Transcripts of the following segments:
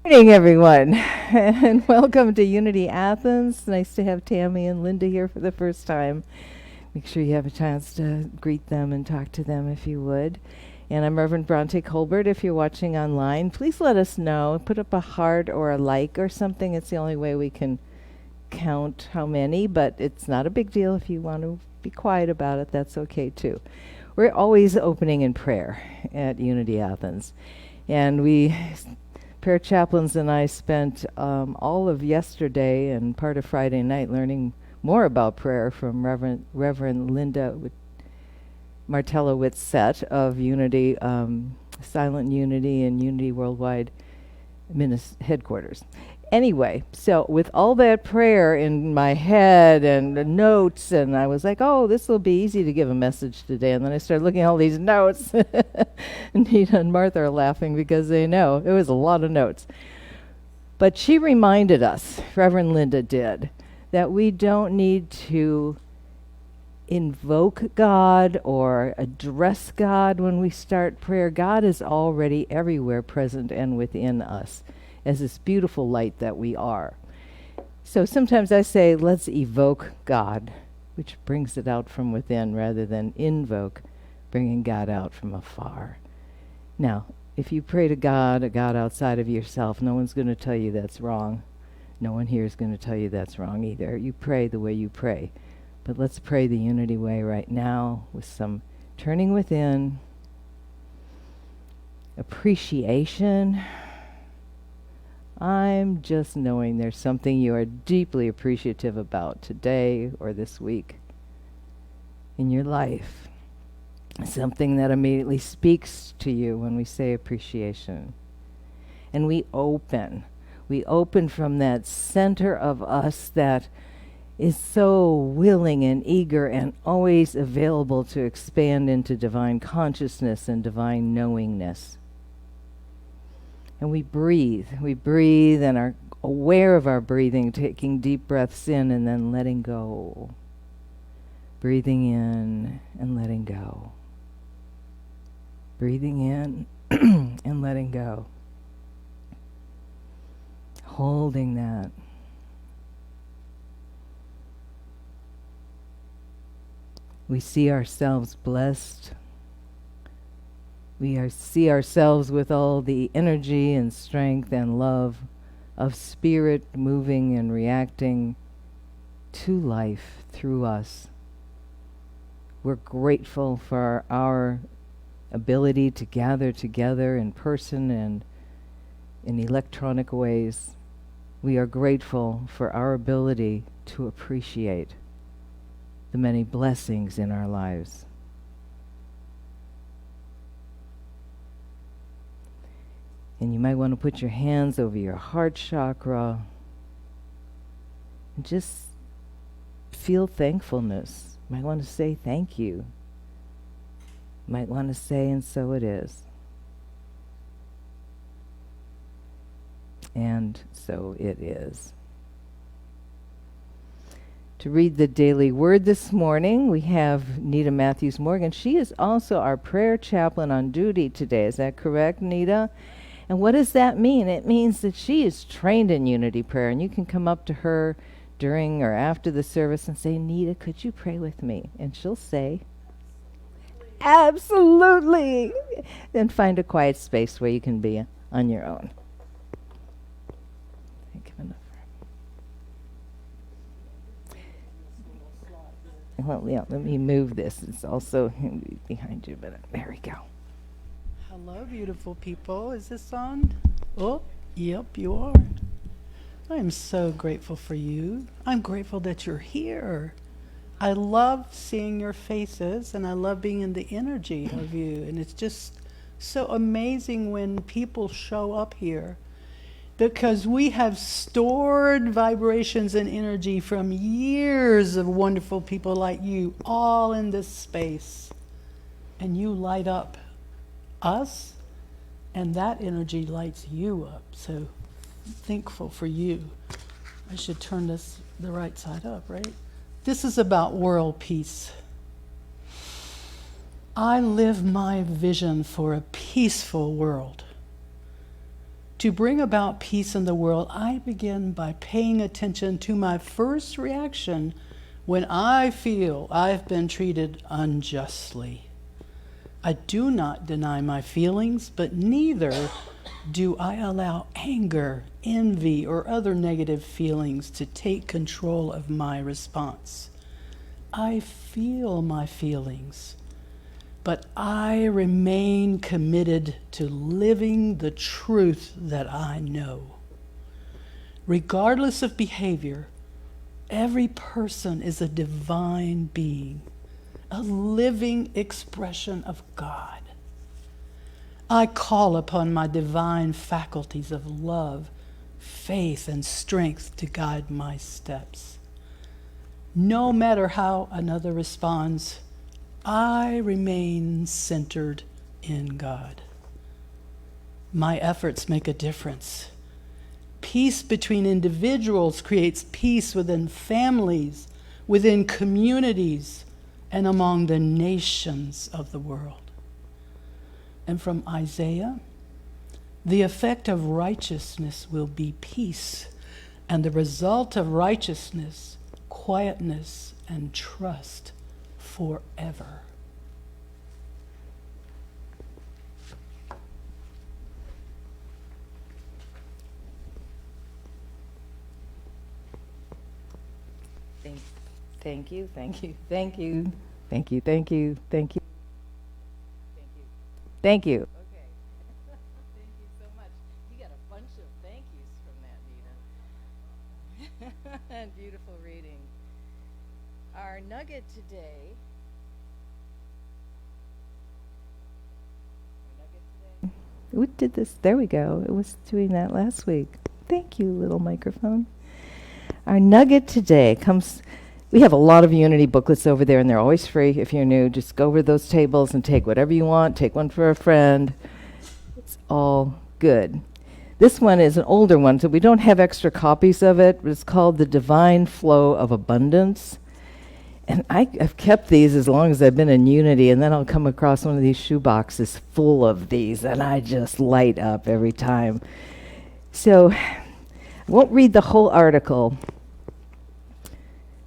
Morning, everyone, and welcome to Unity Athens. Nice to have Tammy and Linda here for the first time. Make sure you have a chance to greet them and talk to them if you would. And I'm Reverend Bronte Colbert. If you're watching online, please let us know. Put up a heart or a like or something. It's the only way we can count how many, but it's not a big deal. If you want to be quiet about it, that's okay too. We're always opening in prayer at Unity Athens. And prayer chaplains and I spent all of yesterday and part of Friday night learning more about prayer from Rev.Linda Martella-Whitsett of Unity, Silent Unity and Unity Worldwide headquarters. Anyway, so with all that prayer in my head and the notes, and I was like, oh, this will be easy to give a message today. And then I started looking at all these notes. Nita and Martha are laughing because they know it was a lot of notes. But she reminded us, Reverend Linda did, that we don't need to invoke God or address God when we start prayer. God is already everywhere present and within us as this beautiful light that we are. So sometimes I say, let's evoke God, which brings it out from within rather than invoke, bringing God out from afar. Now, if you pray to God, a God outside of yourself, no one's going to tell you that's wrong. No one here is going to tell you that's wrong either. You pray the way you pray. But let's pray the Unity way right now with some turning within, appreciation. I'm just knowing there's something you are deeply appreciative about today or this week in your life. Something that immediately speaks to you when we say appreciation. And we open from that center of us that is so willing and eager and always available to expand into divine consciousness and divine knowingness. And we breathe and are aware of our breathing, taking deep breaths in and then letting go. Breathing in and letting go. Breathing in and letting go. Holding that. We see ourselves blessed. We see ourselves with all the energy and strength and love of spirit moving and reacting to life through us. We're grateful for our ability to gather together in person and in electronic ways. We are grateful for our ability to appreciate the many blessings in our lives. And you might want to put your hands over your heart chakra and just feel thankfulness. You might want to say thank you. You might want to say, and so it is. And so it is. To read the daily word this morning, we have Nita Matthews Morgan. She is also our prayer chaplain on duty today. Is that correct, Nita? And what does that mean? It means that she is trained in unity prayer, and you can come up to her during or after the service and say, Nita, could you pray with me? And she'll say, absolutely. Then find a quiet space where you can be on your own. Well, yeah, let me move this. It's also behind you, but there we go. Hello, beautiful people. Is this on? Oh, yep, you are. I am so grateful for you. I'm grateful that you're here. I love seeing your faces, and I love being in the energy of you. And it's just so amazing when people show up here, because we have stored vibrations and energy from years of wonderful people like you all in this space. And you light up us, and that energy lights you up. So thankful for you. I should turn this the right side up, right? This is about world peace. I live my vision for a peaceful world. To bring about peace in the world, I begin by paying attention to my first reaction when I feel I've been treated unjustly. I do not deny my feelings, but neither do I allow anger, envy, or other negative feelings to take control of my response. I feel my feelings, but I remain committed to living the truth that I know. Regardless of behavior, every person is a divine being, a living expression of God. I call upon my divine faculties of love, faith, and strength to guide my steps. No matter how another responds, I remain centered in God. My efforts make a difference. Peace between individuals creates peace within families, within communities, and among the nations of the world. And from Isaiah, the effect of righteousness will be peace, and the result of righteousness, quietness, and trust forever. Thank you, thank you, thank you, thank you, thank you, thank you, thank you. Okay. Thank you so much. You got a bunch of thank yous from that, Nina. Beautiful reading. Our nugget today. We did this. There we go. It was doing that last week. Thank you, little microphone. Our nugget today comes. We have a lot of Unity booklets over there, and they're always free. If you're new, just go over those tables and take whatever you want. Take one for a friend. It's all good. This one is an older one, so we don't have extra copies of it. But it's called The Divine Flow of Abundance. And I've kept these as long as I've been in Unity, and then I'll come across one of these shoe boxes full of these, and I just light up every time. So I won't read the whole article,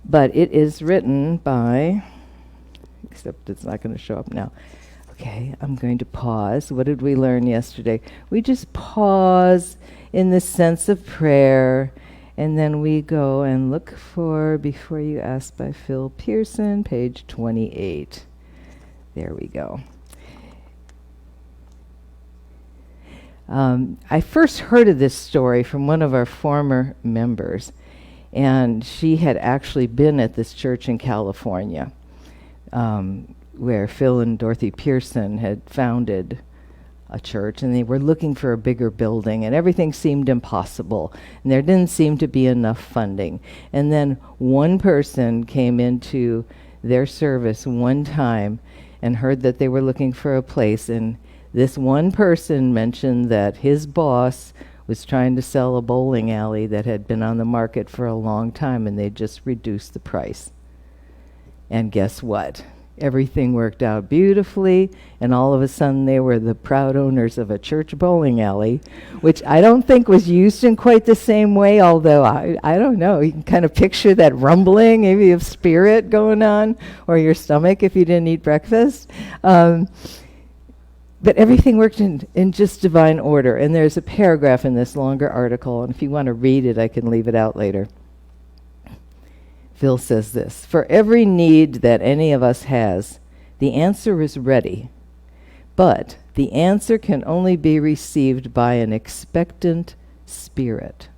but it is written by, except it's not going to show up now. Okay, I'm going to pause. What did we learn yesterday? We just pause in the sense of prayer, and then we go and look for Before You Ask by Phil Pearson, page 28. There we go. I first heard of this story from one of our former members, and she had actually been at this church in California, where Phil and Dorothy Pearson had founded a church, and they were looking for a bigger building, and everything seemed impossible, and there didn't seem to be enough funding. And then one person came into their service one time and heard that they were looking for a place, and this one person mentioned that his boss was trying to sell a bowling alley that had been on the market for a long time, and they just reduced the price. And guess what? Everything worked out beautifully, and all of a sudden they were the proud owners of a church bowling alley, which I don't think was used in quite the same way, although I don't know. You can kind of picture that rumbling, maybe of spirit going on, or your stomach if you didn't eat breakfast. But everything worked in just divine order. And there's a paragraph in this longer article, and if you want to read it, I can leave it out later. Phil says this: for every need that any of us has, the answer is ready. But the answer can only be received by an expectant spirit.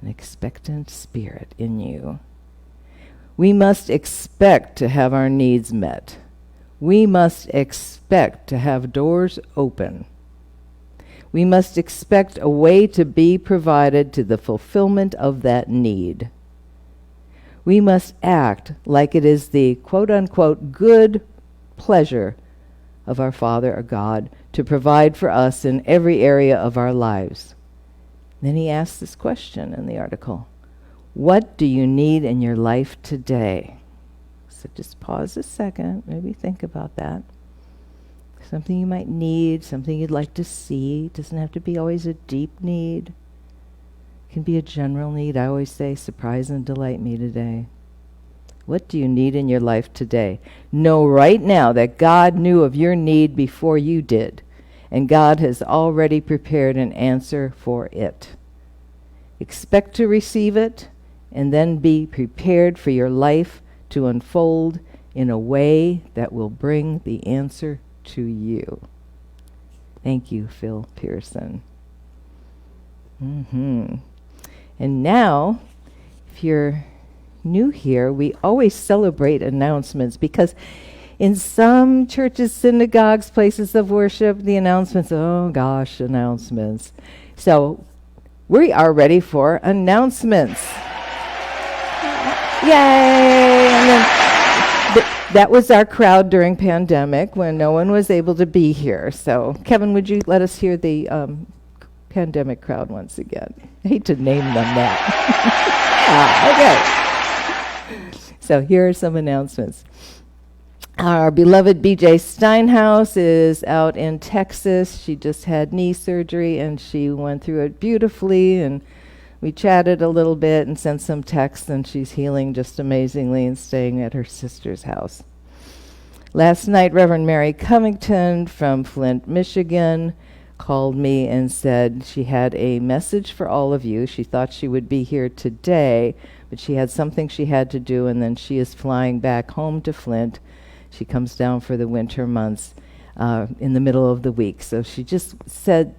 An expectant spirit in you. We must expect to have our needs met. We must expect to have doors open. We must expect a way to be provided to the fulfillment of that need. We must act like it is the quote-unquote good pleasure of our Father or God to provide for us in every area of our lives. Then he asks this question in the article: what do you need in your life today? So just pause a second, maybe think about that. something you might need, something you'd like to see. It doesn't have to be always a deep need. It can be a general need. I always say, surprise and delight me today. What do you need in your life today? Know right now that God knew of your need before you did, and God has already prepared an answer for it. Expect to receive it, and then be prepared for your life to unfold in a way that will bring the answer to you. Thank you, Phil Pearson. And now, if you're new here, we always celebrate announcements, because in some churches, synagogues, places of worship, the announcements, oh gosh, announcements. So we are ready for announcements. Yay! And then that was our crowd during pandemic when no one was able to be here. So Kevin, would you let us hear the pandemic crowd once again? I hate to name them that. Okay. So here are some announcements. Our beloved BJ Steinhaus is out in Texas. She just had knee surgery and she went through it beautifully, and we chatted a little bit and sent some texts, and she's healing just amazingly and staying at her sister's house. Last night, Reverend Mary Covington from Flint, Michigan, called me and said she had a message for all of you. She thought she would be here today, but she had something she had to do, and then she is flying back home to Flint. She comes down for the winter months in the middle of the week. So she just said,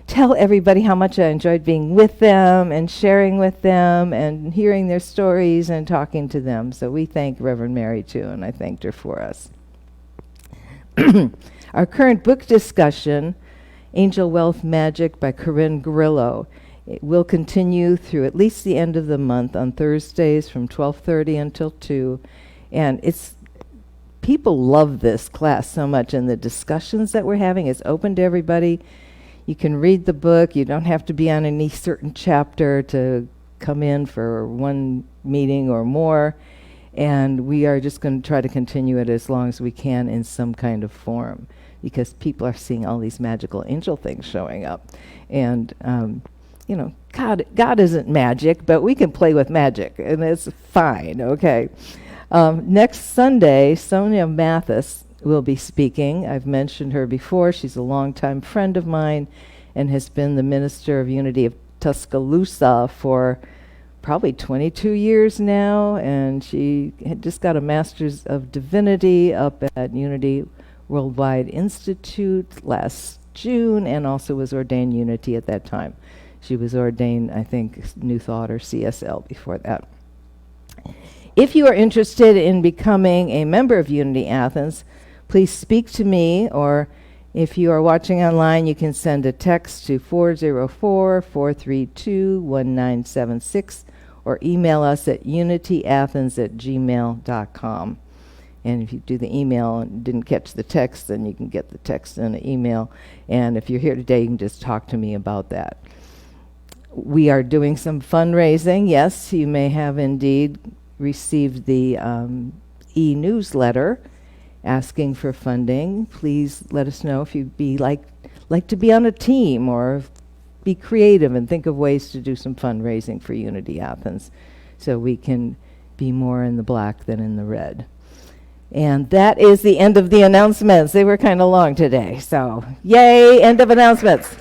tell everybody how much I enjoyed being with them and sharing with them and hearing their stories and talking to them. So we thank Reverend Mary too, and I thanked her for us. Our current book discussion, Angel Wealth Magic by Corinne Grillo, it will continue through at least the end of the month on Thursdays from 12:30 until 2. And it's people love this class so much, and the discussions that we're having is open to everybody. You can read the book. You don't have to be on any certain chapter to come in for one meeting or more. And we are just going to try to continue it as long as we can in some kind of form, because people are seeing all these magical angel things showing up. And, you know, God isn't magic, but we can play with magic, and it's fine, okay? Next Sunday, Sonia Mathis will be speaking. I've mentioned her before. She's a longtime friend of mine and has been the minister of Unity of Tuscaloosa for probably 22 years now, and she had just got a Master's of Divinity up at Unity Worldwide Institute last June, and also was ordained Unity at that time. She was ordained, I think, New Thought or CSL before that. If you are interested in becoming a member of Unity Athens, please speak to me, or if you are watching online, you can send a text to 404-432-1976 or email us at unityathens@gmail.com. And if you do the email and didn't catch the text, then you can get the text in the email. And if you're here today, you can just talk to me about that. We are doing some fundraising. Yes, you may have indeed received the e-newsletter asking for funding. Please let us know if you'd be like to be on a team, or be creative and think of ways to do some fundraising for Unity Athens so we can be more in the black than in the red. And that is the end of the announcements. They were kind of long today, so yay, end of announcements.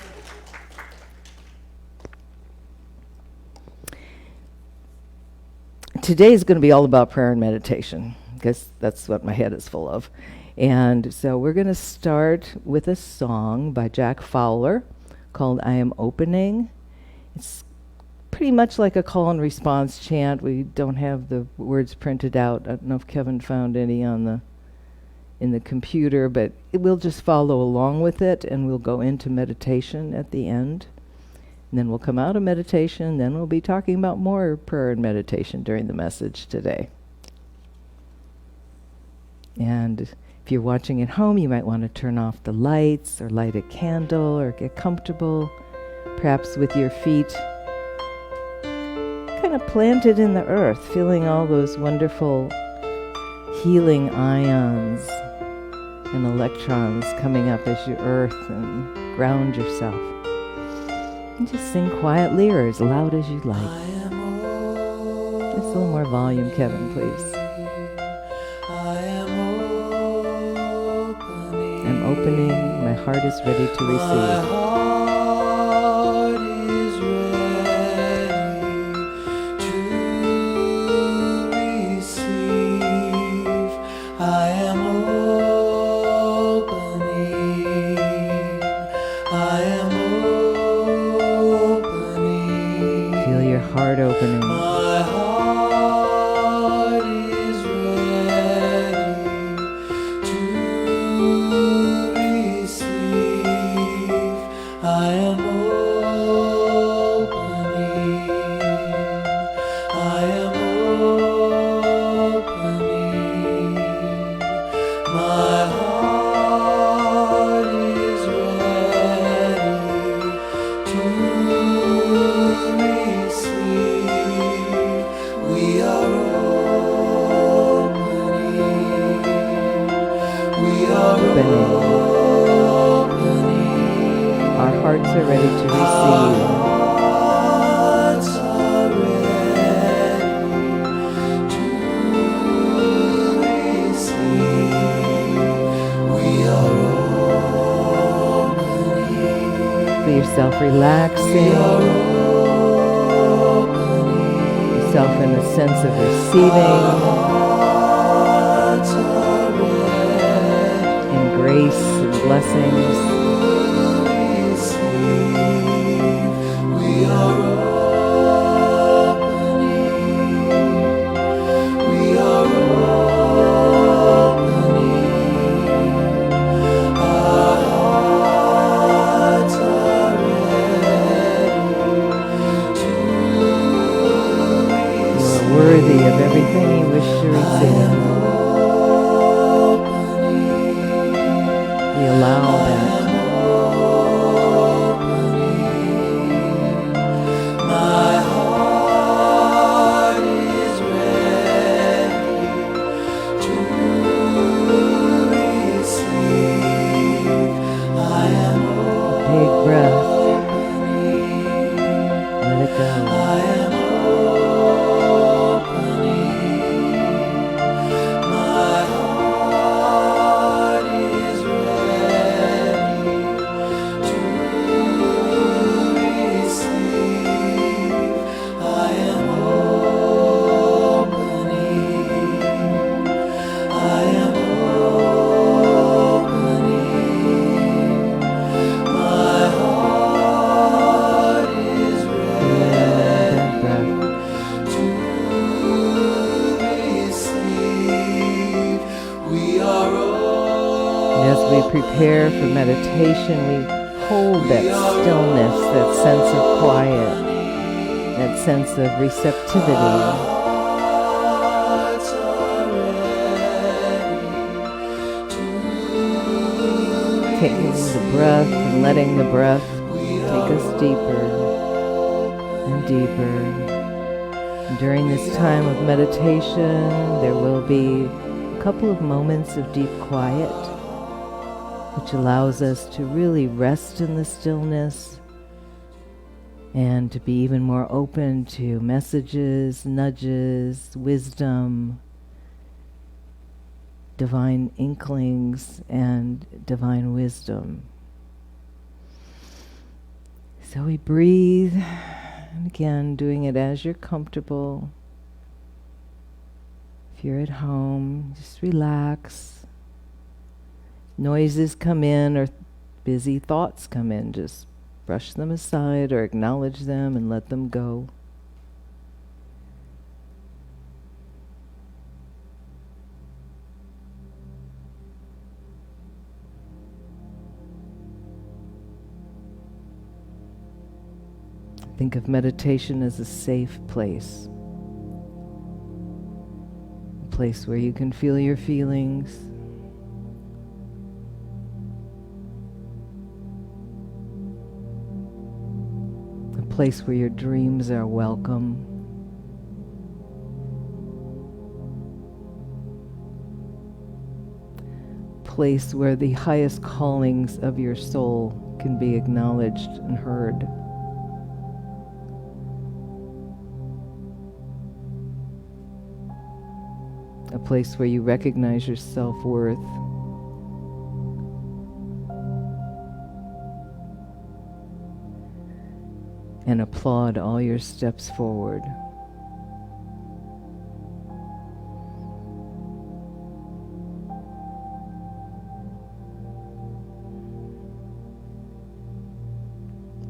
Today is going to be all about prayer and meditation, because that's what my head is full of. And so we're going to start with a song by Jack Fowler called I Am Opening. It's pretty much like a call and response chant. We don't have the words printed out. I don't know if Kevin found any in the computer, but we'll just follow along with it, and we'll go into meditation at the end. And then we'll come out of meditation, then we'll be talking about more prayer and meditation during the message today. And if you're watching at home, you might want to turn off the lights or light a candle or get comfortable, perhaps with your feet kind of planted in the earth, feeling all those wonderful healing ions and electrons coming up as you earth and ground yourself. And just sing quietly or as loud as you like. Just a little more volume, Kevin, please. I'm opening. My heart is ready to receive. Heart opening. My heart is ready to receive. I am opening. I am opening. My heart is ready to we are opening. We are opening. Our hearts are ready to receive. Our hearts are ready to receive. We are opening. Feel yourself relaxing. Yourself in a sense of receiving, in grace and blessings. We are opening. We are opening. Our hearts are worthy of everything you wish to receive. We allow that. My heart is ready to receive. I am opening. Big breath. Let it go. I am prepare for meditation, we hold that stillness, that sense of quiet, that sense of receptivity. Taking the breath and letting the breath take us deeper and deeper. And during this time of meditation, there will be a couple of moments of deep quiet, which allows us to really rest in the stillness and to be even more open to messages, nudges, wisdom, divine inklings, and divine wisdom. So we breathe, and again, doing it as you're comfortable. If you're at home, just relax. Noises come in or busy thoughts come in, just brush them aside or acknowledge them and let them go. Think of meditation as a safe place. A place where you can feel your feelings. A place where your dreams are welcome. place where the highest callings of your soul can be acknowledged and heard. A place where you recognize your self-worth. And applaud all your steps forward.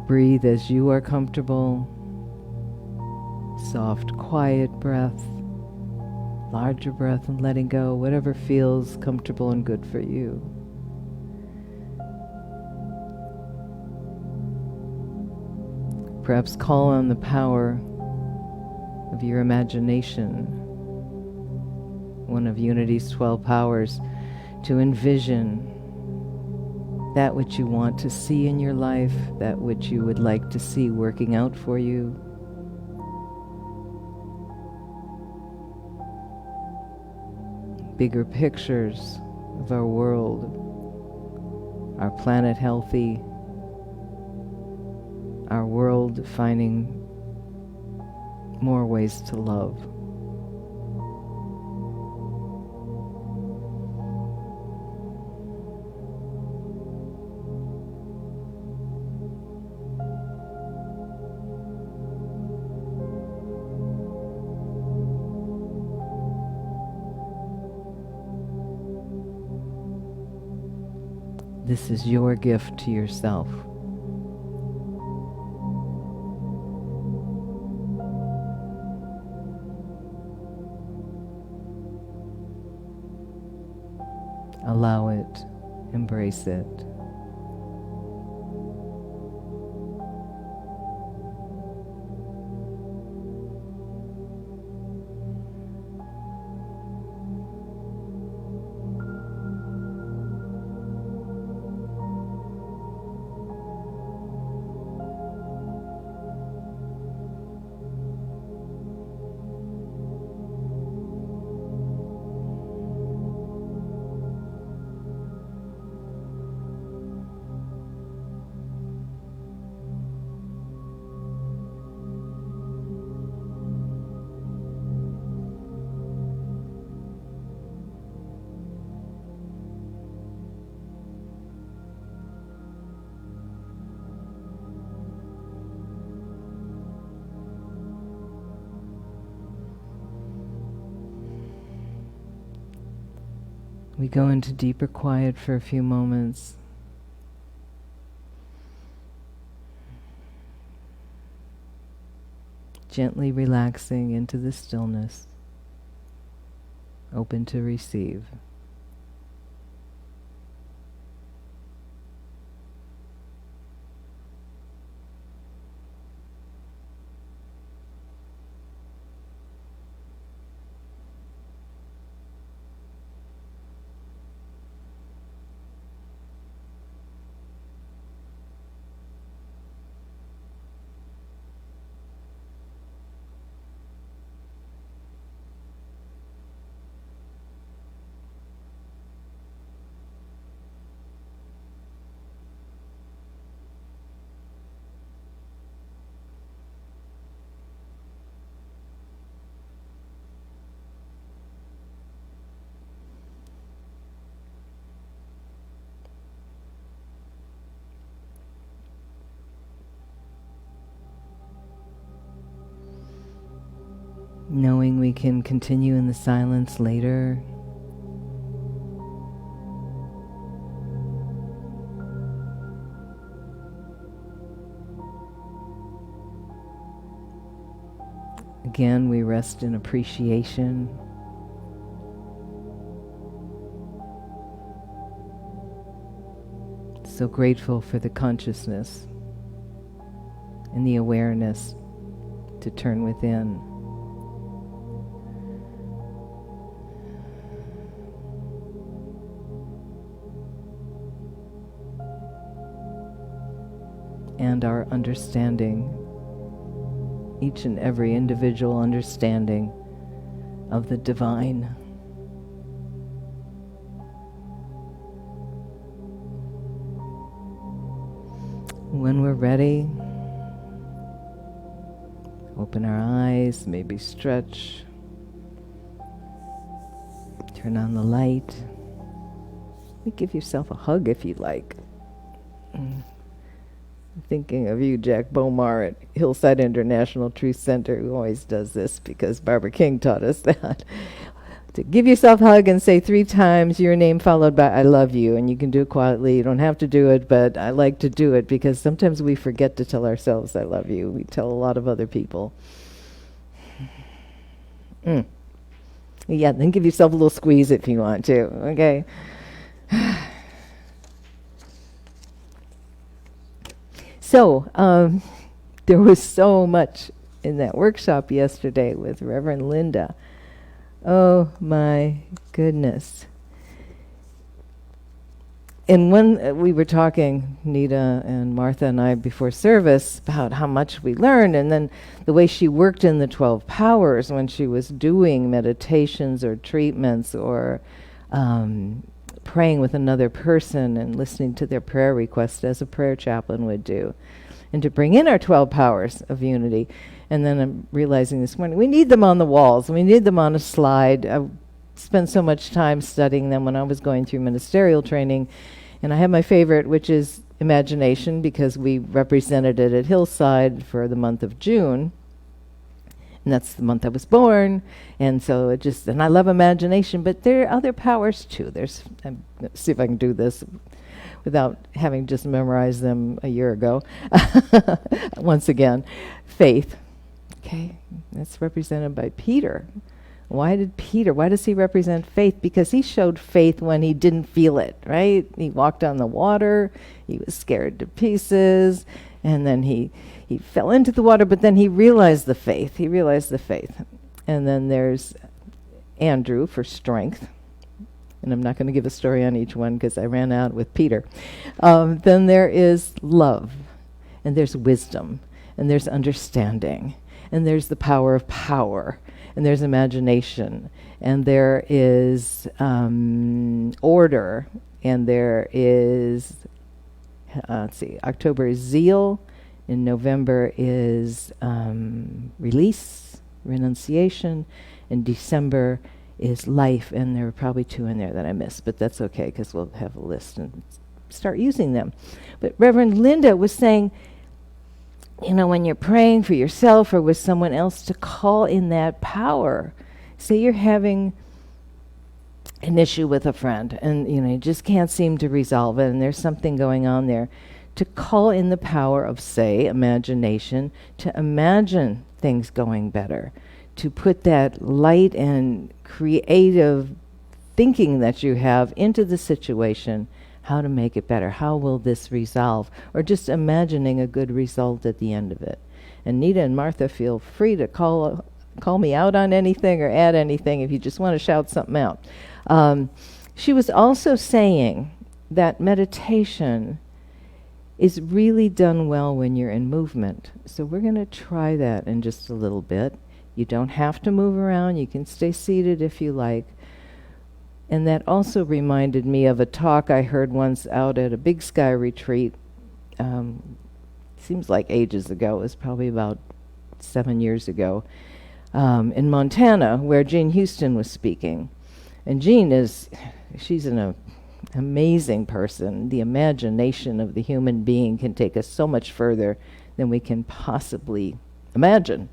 Breathe as you are comfortable. Soft, quiet breath. Larger breath and letting go, whatever feels comfortable and good for you. Perhaps call on the power of your imagination, one of Unity's 12 powers, to envision that which you want to see in your life, that which you would like to see working out for you. Bigger pictures of our world, our planet healthy, our world finding more ways to love. This is your gift to yourself. Allow it, embrace it. We go into deeper quiet for a few moments. Gently relaxing into the stillness, open to receive. Knowing we can continue in the silence later. Again, we rest in appreciation. So grateful for the consciousness and the awareness to turn within. And our understanding, each and every individual understanding of the divine. When we're ready, open our eyes, maybe stretch, turn on the light. Give yourself a hug if you like. I'm thinking of you, Jack Bomar at Hillside International Truth Center, who always does this because Barbara King taught us that. To give yourself a hug and say 3 times your name followed by I love you. And you can do it quietly. You don't have to do it, but I like to do it because sometimes we forget to tell ourselves I love you. We tell a lot of other people. Yeah, then give yourself a little squeeze if you want to, okay? So, there was so much in that workshop yesterday with Reverend Linda. Oh my goodness. And when we were talking, Nita and Martha and I, before service, about how much we learned, and then the way she worked in the 12 powers when she was doing meditations or treatments or praying with another person and listening to their prayer request as a prayer chaplain would do, and to bring in our 12 powers of unity. And then I'm realizing this morning, we need them on the walls. We need them on a slide. I spent so much time studying them when I was going through ministerial training. And I have my favorite, which is imagination, because we represented it at Hillside for the month of June. And that's the month I was born. And so and I love imagination, but there are other powers too. Let's see if I can do this without having just memorized them a year ago. Once again, faith. Okay, that's represented by Peter. Why does he represent faith? Because he showed faith when he didn't feel it, right? He walked on the water, he was scared to pieces, and then he fell into the water, but then he realized the faith. And then there's Andrew for strength. And I'm not going to give a story on each one because I ran out with Peter. Then there is love, and there's wisdom, and there's understanding, and there's the power of power, and there's imagination, and there is order, and there is, October is zeal, in November is release, renunciation, and December is life, and there are probably 2 in there that I missed, but that's okay because we'll have a list and start using them. But Reverend Linda was saying, when you're praying for yourself or with someone else, to call in that power. Say you're having an issue with a friend and you just can't seem to resolve it, and there's something going on there. To call in the power of, say, imagination, to imagine things going better, to put that light and creative thinking that you have into the situation, how to make it better, how will this resolve, or just imagining a good result at the end of it. And Nita and Martha, feel free to call me out on anything or add anything if you just want to shout something out. She was also saying that meditation is really done well when you're in movement. So we're going to try that in just a little bit. You don't have to move around. You can stay seated if you like. And that also reminded me of a talk I heard once out at a Big Sky retreat. Seems like ages ago. It was probably about 7 years ago. In Montana, where Jean Houston was speaking. And Jean she's an amazing person. The imagination of the human being can take us so much further than we can possibly imagine.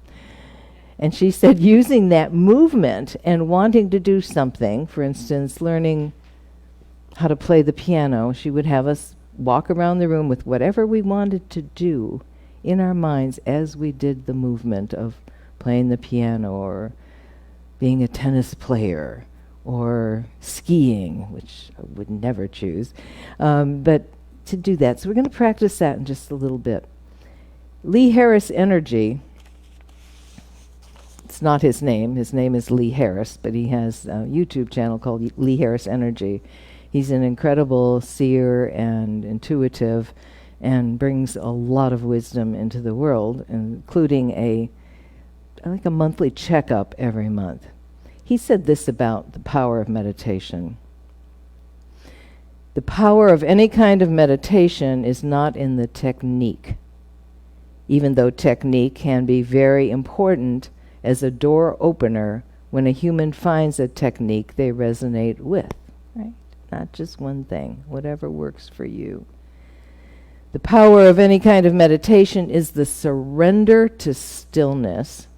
And she said using that movement and wanting to do something, for instance, learning how to play the piano, she would have us walk around the room with whatever we wanted to do in our minds as we did the movement of playing the piano or being a tennis player or skiing, which I would never choose, but to do that. So we're going to practice that in just a little bit. Lee Harris Energy, it's not his name is Lee Harris, but he has a YouTube channel called Lee Harris Energy. He's an incredible seer and intuitive and brings a lot of wisdom into the world, including a monthly checkup every month. He said this about the power of meditation. The power of any kind of meditation is not in the technique, even though technique can be very important as a door opener when a human finds a technique they resonate with, right? Not just one thing, whatever works for you. The power of any kind of meditation is the surrender to stillness.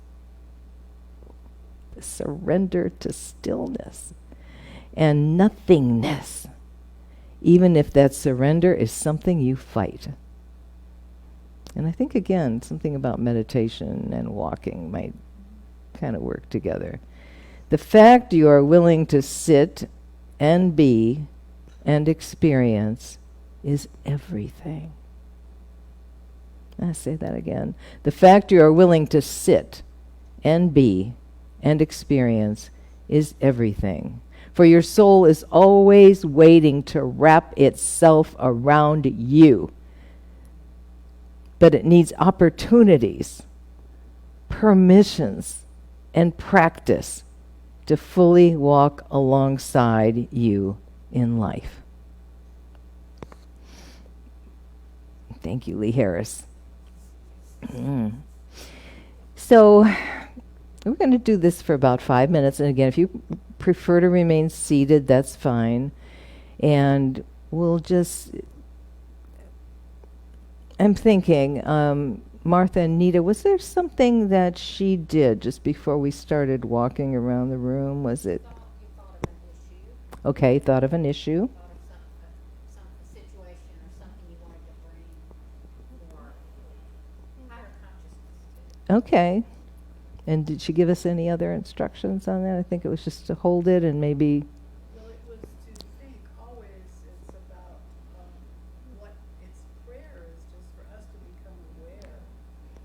The surrender to stillness and nothingness, even if that surrender is something you fight. And I think, again, something about meditation and walking might kind of work together. The fact you are willing to sit and be and experience is everything. I say that again. The fact you are willing to sit and be and experience is everything. For your soul is always waiting to wrap itself around you. But it needs opportunities, permissions, and practice to fully walk alongside you in life. Thank you, Lee Harris. So we're going to do this for about 5 minutes. And again, if you prefer to remain seated, that's fine. And we'll just... I'm thinking, Martha and Nita, was there something that she did just before we started walking around the room? Was it? Thought of an issue. Okay, thought of an issue. Thought of some situation or something you wanted to bring more higher consciousness to. Okay. And did she give us any other instructions on that? I think it was just to hold it and maybe... Well, it was to think always it's about what its prayer is, just for us to become aware,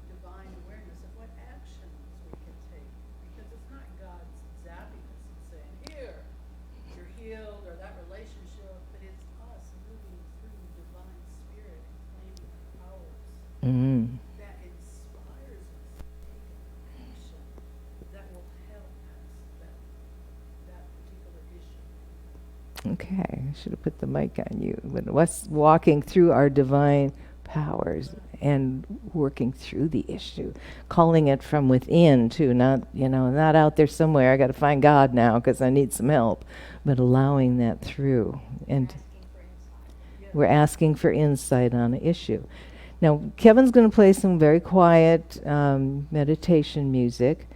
divine awareness of what actions we can take. Because it's not God's zappiness and saying, here, you're healed, or that relationship, but it's us moving through divine spirit and claiming our powers. Mm. That inspires us to take action that will help us, that particular issue. Okay, I should have put the mic on you. But us walking through our divine powers and working through the issue, calling it from within too, not out there somewhere. I got to find God now because I need some help, but allowing that through. And we're asking for insight on an issue. Now, Kevin's going to play some very quiet meditation music.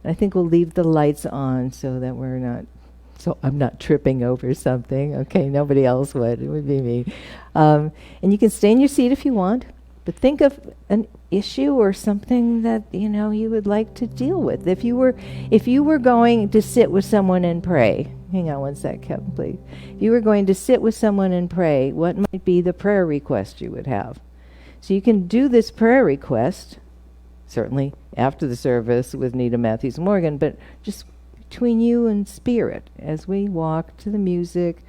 I think we'll leave the lights on so that I'm not tripping over something. Okay, nobody else would. It would be me. And you can stay in your seat if you want, but think of an issue or something that you would like to deal with. If you were going to sit with someone and pray, hang on one sec, Kevin, please. If you were going to sit with someone and pray, what might be the prayer request you would have? So you can do this prayer request, certainly after the service with Nita Matthews Morgan, but just between you and Spirit as we walk to the music.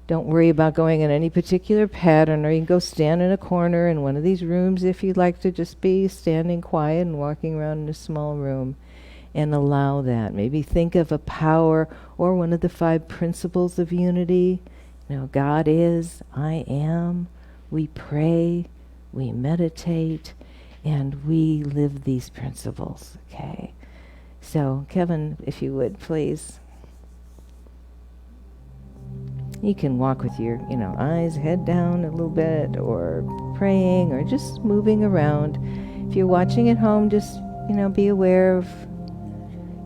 Don't worry about going in any particular pattern, or you can go stand in a corner in one of these rooms if you'd like to just be standing quiet and walking around in a small room and allow that. Maybe think of a power or one of the 5 principles of unity. God is, I am, we pray, we meditate, and we live these principles, okay? So, Kevin, if you would, please. You can walk with your, eyes, head down a little bit, or praying, or just moving around. If you're watching at home, just, be aware of,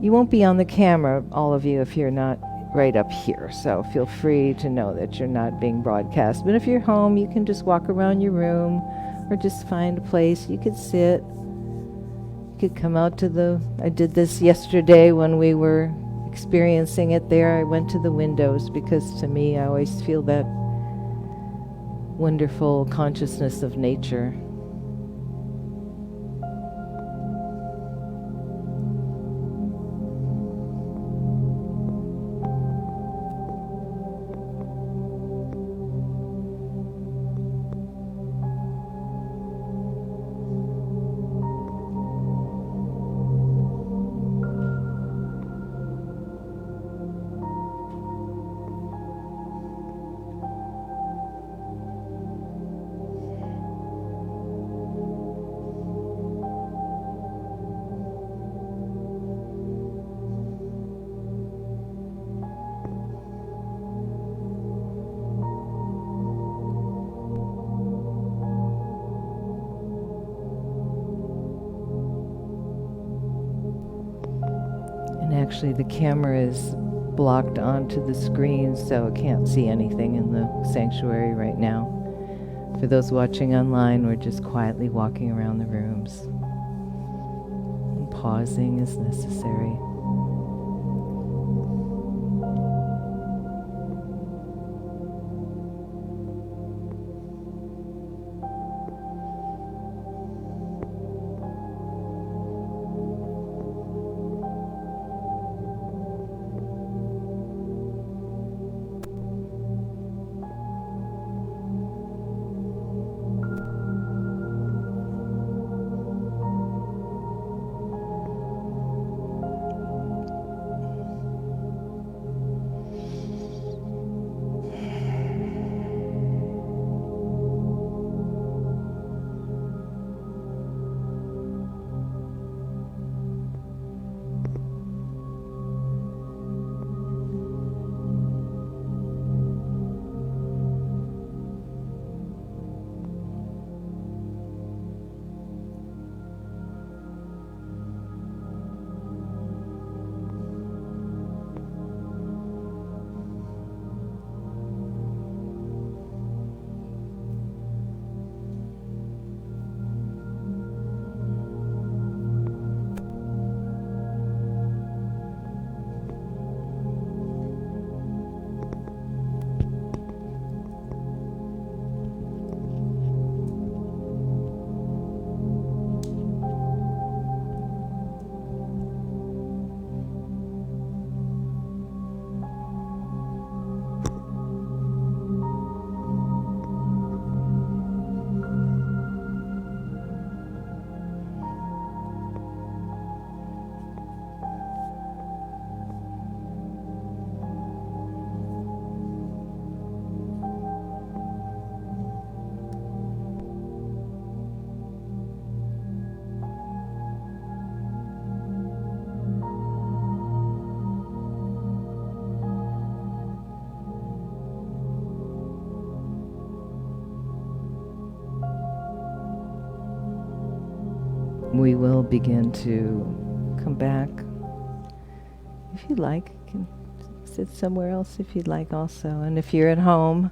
you won't be on the camera, all of you, if you're not right up here. So feel free to know that you're not being broadcast. But if you're home, you can just walk around your room, or just find a place you could sit. You could come out to I did this yesterday when we were experiencing it there. I went to the windows because to me, I always feel that wonderful consciousness of nature. Actually, the camera is blocked onto the screen, so it can't see anything in the sanctuary right now. For those watching online, we're just quietly walking around the rooms, and pausing as necessary. We will begin to come back. If you'd like, you can sit somewhere else if you'd like also. And if you're at home,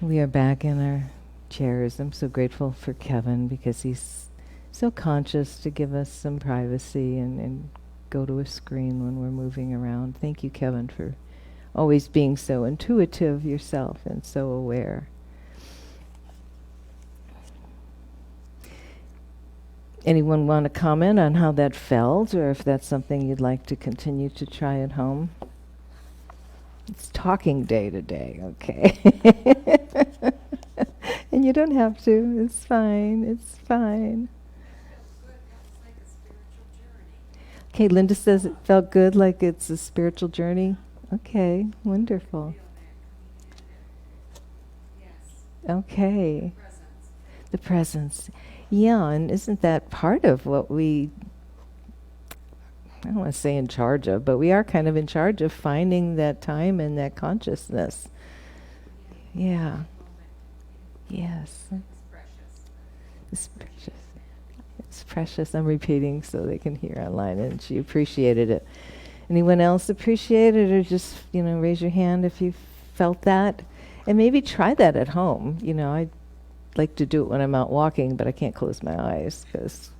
we are back in our chairs. I'm so grateful for Kevin because he's so conscious to give us some privacy and go to a screen when we're moving around. Thank you, Kevin, for always being so intuitive yourself and so aware. Anyone want to comment on how that felt, or if that's something you'd like to continue to try at home? It's talking day today, okay? And you don't have to. It's fine. It's fine. Okay, Linda says it felt good, like it's a spiritual journey. Okay, wonderful. Okay. The presence. Yeah, and isn't that part of what I don't want to say in charge of, but we are kind of in charge of finding that time and that consciousness. Yeah. Yes. It's precious. It's precious. I'm repeating so they can hear online, and she appreciated it. Anyone else appreciate it, or just, raise your hand if you felt that? And maybe try that at home. I like to do it when I'm out walking, but I can't close my eyes because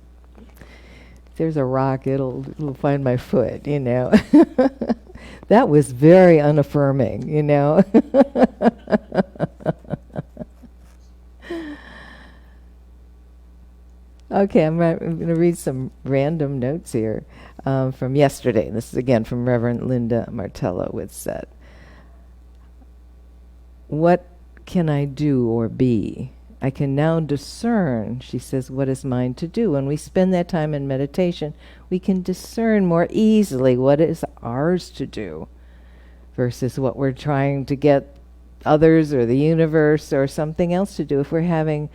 if there's a rock, it'll find my foot, That was very unaffirming, Okay, I'm going to read some random notes here from yesterday. This is again from Rev.Linda Martella-Whitsett. What can I do or be? I can now discern, she says, what is mine to do. When we spend that time in meditation, we can discern more easily what is ours to do versus what we're trying to get others or the universe or something else to do. If we're having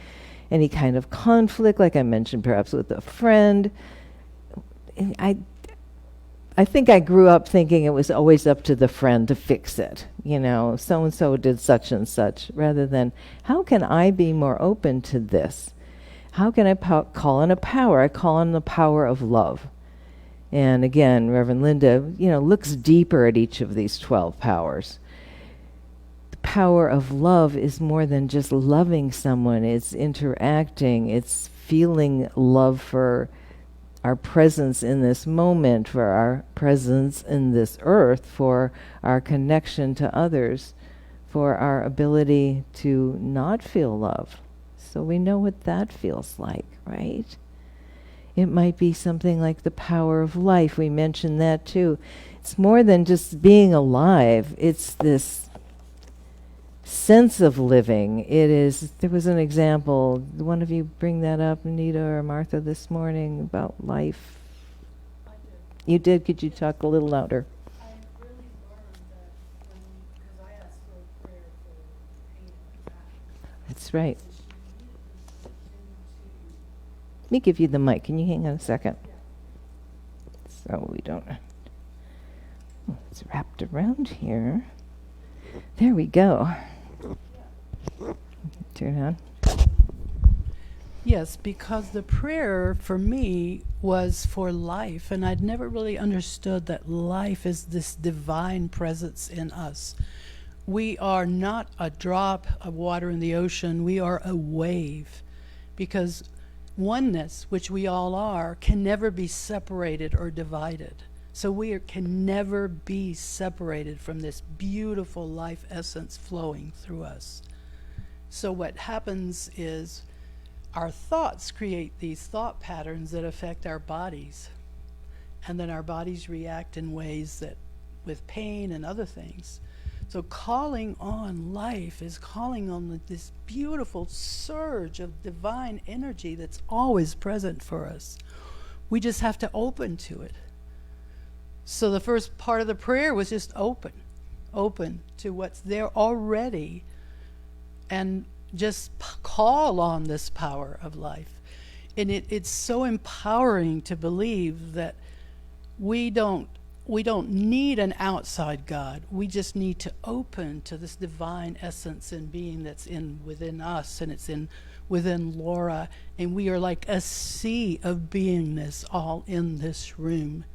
any kind of conflict, like I mentioned, perhaps with a friend, I think I grew up thinking it was always up to the friend to fix it. So-and-so did such and such, rather than, how can I be more open to this? How can I call in a power? I call in the power of love. And again, Reverend Linda, looks deeper at each of these 12 powers. The power of love is more than just loving someone. It's interacting. It's feeling love for our presence in this moment, for our presence in this earth, for our connection to others, for our ability to not feel love. So we know what that feels like, right? It might be something like the power of life. We mentioned that too. It's more than just being alive. It's this sense of living. There was an example. One of you bring that up, Anita or Martha, this morning about life. I did. You did? Could you talk a little louder? I really learned that because I asked for a prayer for pain in my back. That's right. So she immediately slipped Let me give you the mic. Can you hang on a second? So we don't... It's wrapped around here. There we go. Turn on. Yes, because the prayer for me was for life, and I'd never really understood that life is this divine presence in us. We are not a drop of water in the ocean, we are a wave, because oneness, which we all are, can never be separated or divided. So can never be separated from this beautiful life essence flowing through us. So what happens is our thoughts create these thought patterns that affect our bodies. And then our bodies react in ways that, with pain and other things. So calling on life is calling on this beautiful surge of divine energy that's always present for us. We just have to open to it. So the first part of the prayer was just open to what's there already, and just call on this power of life. And it's so empowering to believe that we don't need an outside God. We just need to open to this divine essence and being that's within us, and it's within Laura, and we are like a sea of beingness all in this room,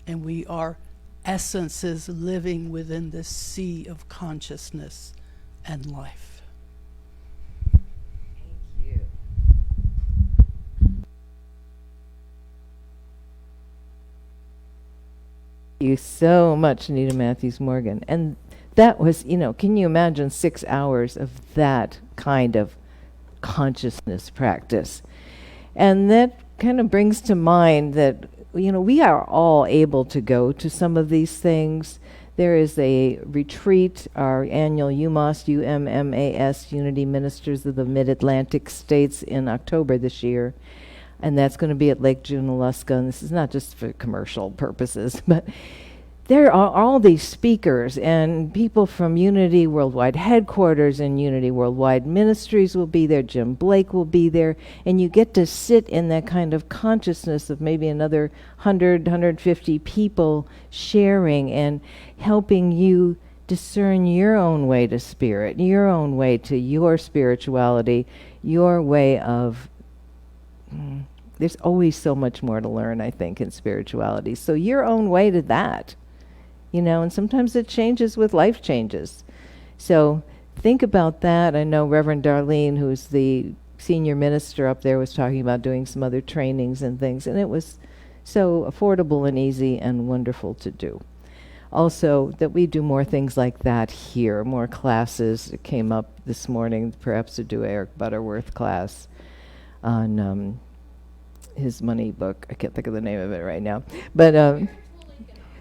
and we are essences living within this sea of consciousness and life. Thank you so much, Anita Matthews Morgan. And that was, can you imagine 6 hours of that kind of consciousness practice? And that kind of brings to mind that, we are all able to go to some of these things. There is a retreat, our annual UMAS, Unity Ministers of the Mid-Atlantic States, in October this year. And that's going to be at Lake Junaluska. And this is not just for commercial purposes, but there are all these speakers and people from Unity Worldwide Headquarters and Unity Worldwide Ministries will be there. Jim Blake will be there. And you get to sit in that kind of consciousness of maybe another 150 people sharing and helping you discern your own way to spirit, your own way to your spirituality, your way of... There's always so much more to learn, I think, in spirituality. So your own way to that. And sometimes it changes with life changes. So think about that. I know Reverend Darlene, who's the senior minister up there, was talking about doing some other trainings and things, and it was so affordable and easy and wonderful to do. Also, that we do more things like that here, more classes. It came up this morning, perhaps to do Eric Butterworth class on his money book. I can't think of the name of it right now. But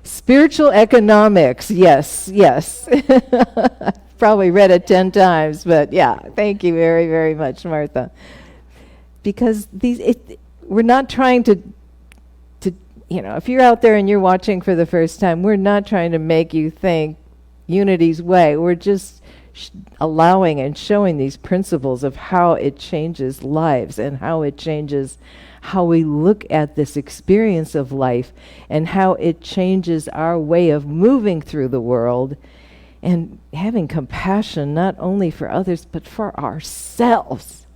spiritual economics, yes. I've probably read it 10 times, but yeah, thank you very, very much, Martha. Because we're not trying to, if you're out there and you're watching for the first time, we're not trying to make you think Unity's way. We're just allowing and showing these principles of how it changes lives and how it changes how we look at this experience of life and how it changes our way of moving through the world and having compassion not only for others but for ourselves,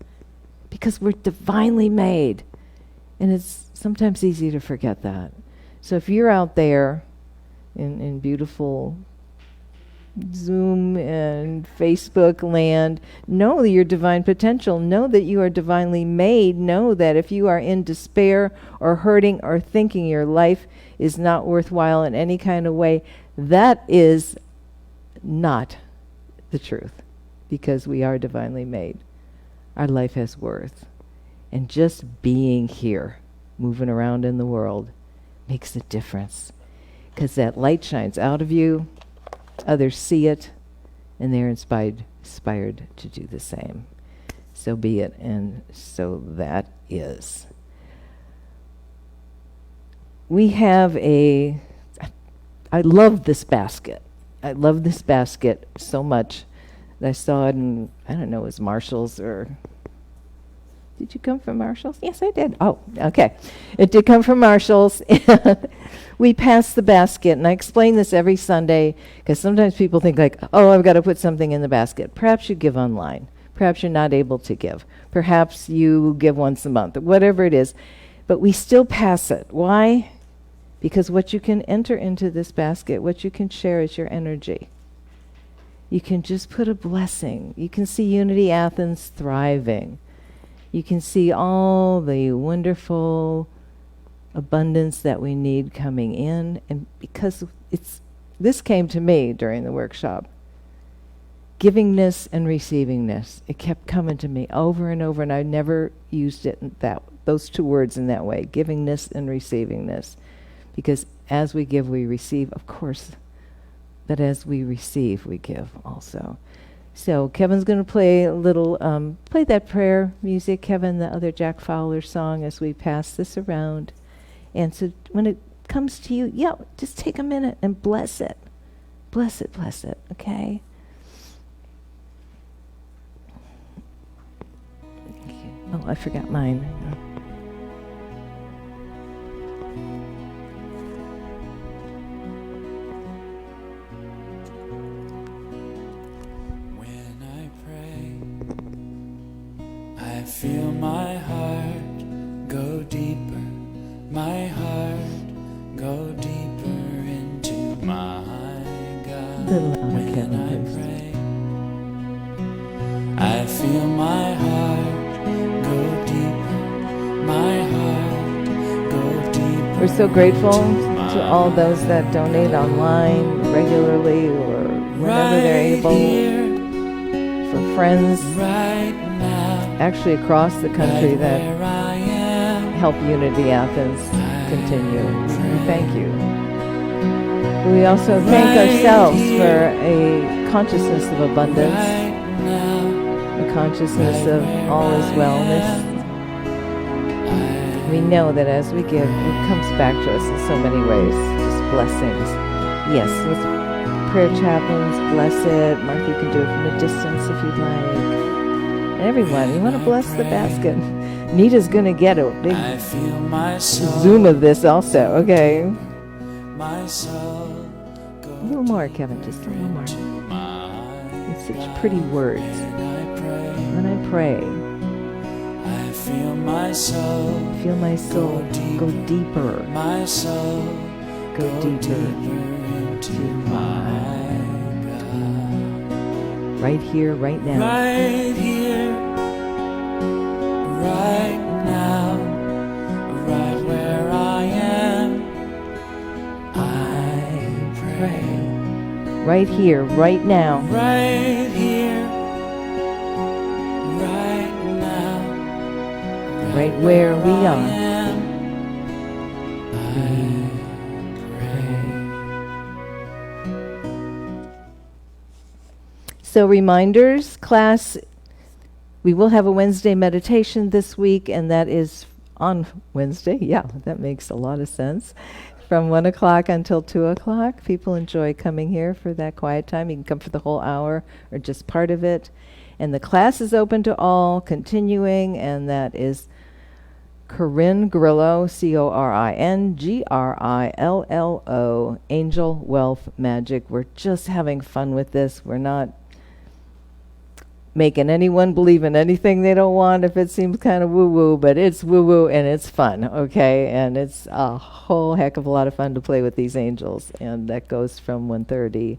because we're divinely made. And it's sometimes easy to forget that, So if you're out there in beautiful Zoom and Facebook land, know your divine potential. Know that you are divinely made. Know that if you are in despair or hurting or thinking your life is not worthwhile in any kind of way, that is not the truth, because we are divinely made. Our life has worth. And just being here, moving around in the world, makes a difference. Because that light shines out of you, others see it, and they're inspired to do the same. So be it, and so that is. We have I love this basket. I love this basket so much that I saw it in, I don't know, it was Marshall's or... Did you come from Marshall's? Yes, I did. Oh, okay. It did come from Marshall's. We passed the basket, and I explain this every Sunday because sometimes people think like, oh, I've got to put something in the basket. Perhaps you give online. Perhaps you're not able to give. Perhaps you give once a month, whatever it is. But we still pass it. Why? Because what you can enter into this basket, what you can share is your energy. You can just put a blessing. You can see Unity Athens thriving. You can see all the wonderful abundance that we need coming in. And because this came to me during the workshop, givingness and receivingness, it kept coming to me over and over, and I never used it in those two words in that way, givingness and receivingness. Because as we give, we receive, of course, but as we receive, we give also. So Kevin's going to play a little, play that prayer music, Kevin, the other Jack Fowler song, as we pass this around. And so when it comes to you, just take a minute and bless it. Bless it, okay? Oh, I forgot mine. I feel my heart go deeper, my heart go deeper into my God. When I pray, I feel my heart go deeper, my heart go deeper. We're so grateful to all those that donate online regularly or whenever they're able, for friends actually across the country that help Unity Athens continue. We thank you. We also thank ourselves for a consciousness of abundance, a consciousness of all is wellness. We know that as we give, it comes back to us in so many ways, just blessings. Yes, with prayer chaplains, bless it. Martha, you can do it from a distance if you'd like. And everyone, you want to bless the basket. Nita's going to get a big zoom of this also, okay? A little more, Kevin, just a little more. It's such pretty words. When I pray, I feel my soul go deeper. My soul go deeper into my God. Right here, right now. Right here, right now, right where I am, I pray. Right here, right now. Right here, right now, right where we are. So reminders, class, we will have a Wednesday meditation this week, and that is on Wednesday. Yeah, that makes a lot of sense. From 1 o'clock until 2 o'clock. People enjoy coming here for that quiet time. You can come for the whole hour or just part of it. And the class is open to all, continuing, and that is Corinne Grillo, CorinGrillo, Angel Wealth Magic. We're just having fun with this. We're not making anyone believe in anything they don't want if it seems kind of woo-woo, but it's woo-woo and it's fun, okay? And it's a whole heck of a lot of fun to play with these angels, and that goes from 12:30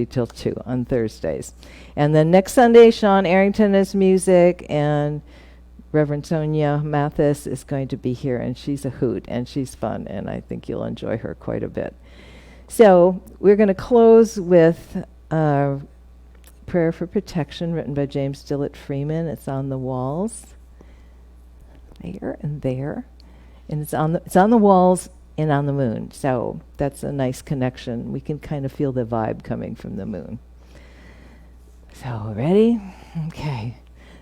till 2 on Thursdays. And then next Sunday, Sean Arrington is music, and Reverend Sonia Mathis is going to be here, and she's a hoot, and she's fun, and I think you'll enjoy her quite a bit. So we're going to close with Prayer for Protection, written by James Dillett Freeman. It's on the walls, there and there, and it's on the walls and on the moon. So that's a nice connection. We can kind of feel the vibe coming from the moon. So ready? Okay.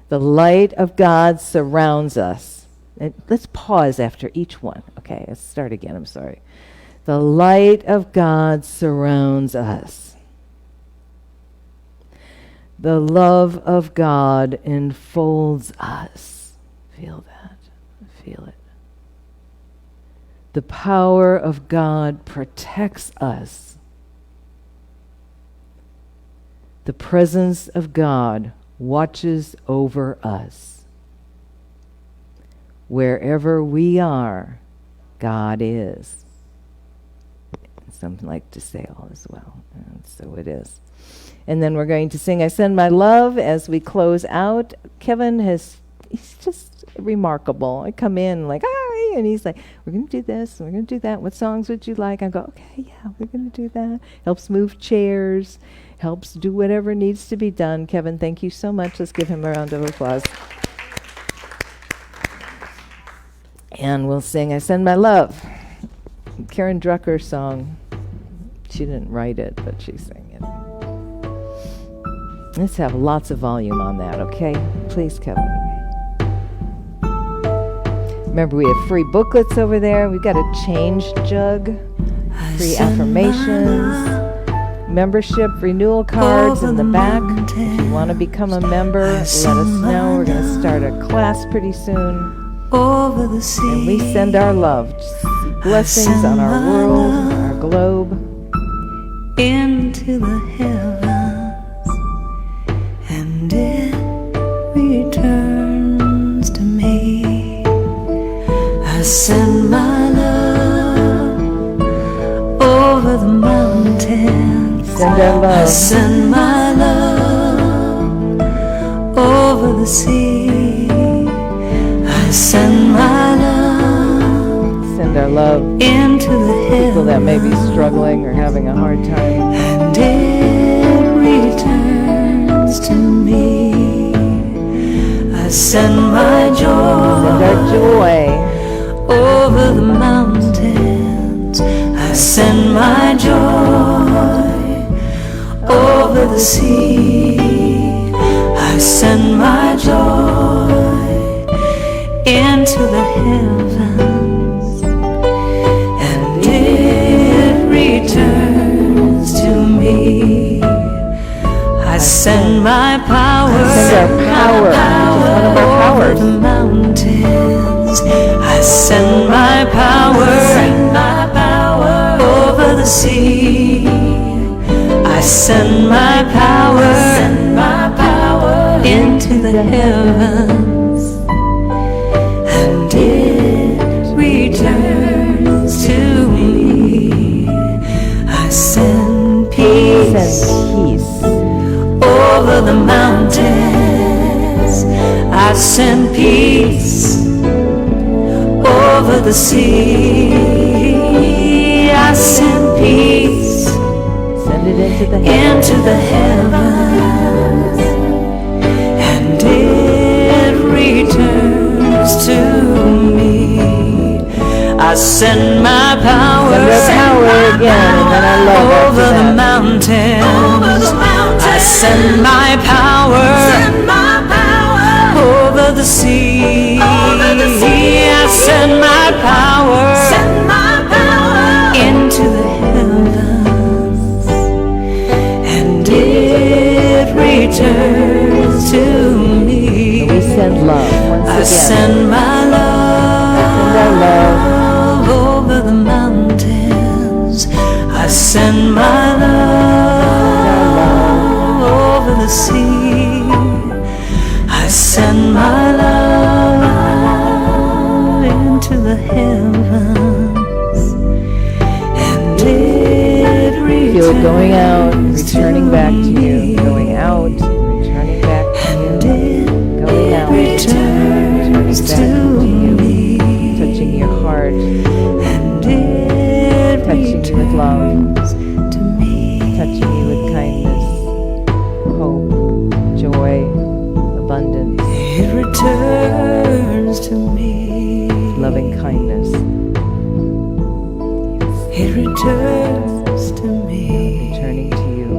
The light of God surrounds us. And let's pause after each one. Okay, let's start again. I'm sorry. The light of God surrounds us. The love of God enfolds us. Feel that. Feel it. The power of God protects us. The presence of God watches over us. Wherever we are, God is. Something like to say all is well. And so it is. And then we're going to sing I Send My Love as we close out. Kevin he's just remarkable. I come in like, hi, and he's like, we're going to do this, and we're going to do that. What songs would you like? I go, okay, yeah, we're going to do that. Helps move chairs, helps do whatever needs to be done. Kevin, thank you so much. Let's give him a round of applause. And we'll sing I Send My Love. Karen Drucker's song. She didn't write it, but she sang it. Let's have lots of volume on that, okay? Please, Kevin. Remember, we have free booklets over there. We've got a change jug, free affirmations, membership renewal cards in the back. If you want to become a member, let us know. We're going to start a class pretty soon. Over the sea, and we send our love, blessings on our world, our globe, into the heavens, and it returns to me. I send my love over the mountains. Send our love. I send my love over the sea. I send my love. Send our love into the heavens. People that may be struggling or having a hard time. And it returns to me. I send my joy. Send our joy over the mountains. I send my joy over the sea. I send my joy into the heavens, and it returns to me. I send my power, send our power, over the mountains. I send my power, over the sea. I send my power, into the heavens, and it returns to me. I send peace, over the mountains. I send peace over the sea. I send peace, send it into the heavens, and it returns to me. I send my power, again, and I love over the mountains. I send my power, over the sea. I send my power, into the heavens, and it returns to me. We send love once I again. send my love, Send our love over the mountains. I send my love over the the sea. I send my love out into the heavens, and it Feel it going out, returns returning to back to me. you. Going out, returning back to you. Going out, Returns returning back to to you. me. Touching your heart, And it touching you with love, returns to me. touching you with kindness, hope, joy, abundance, It returns to me. loving kindness. It returns to me. Returning to you.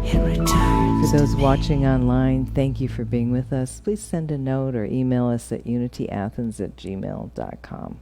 It returns. For those watching online, thank you for being with us. Please send a note or email us at unityathens@gmail.com.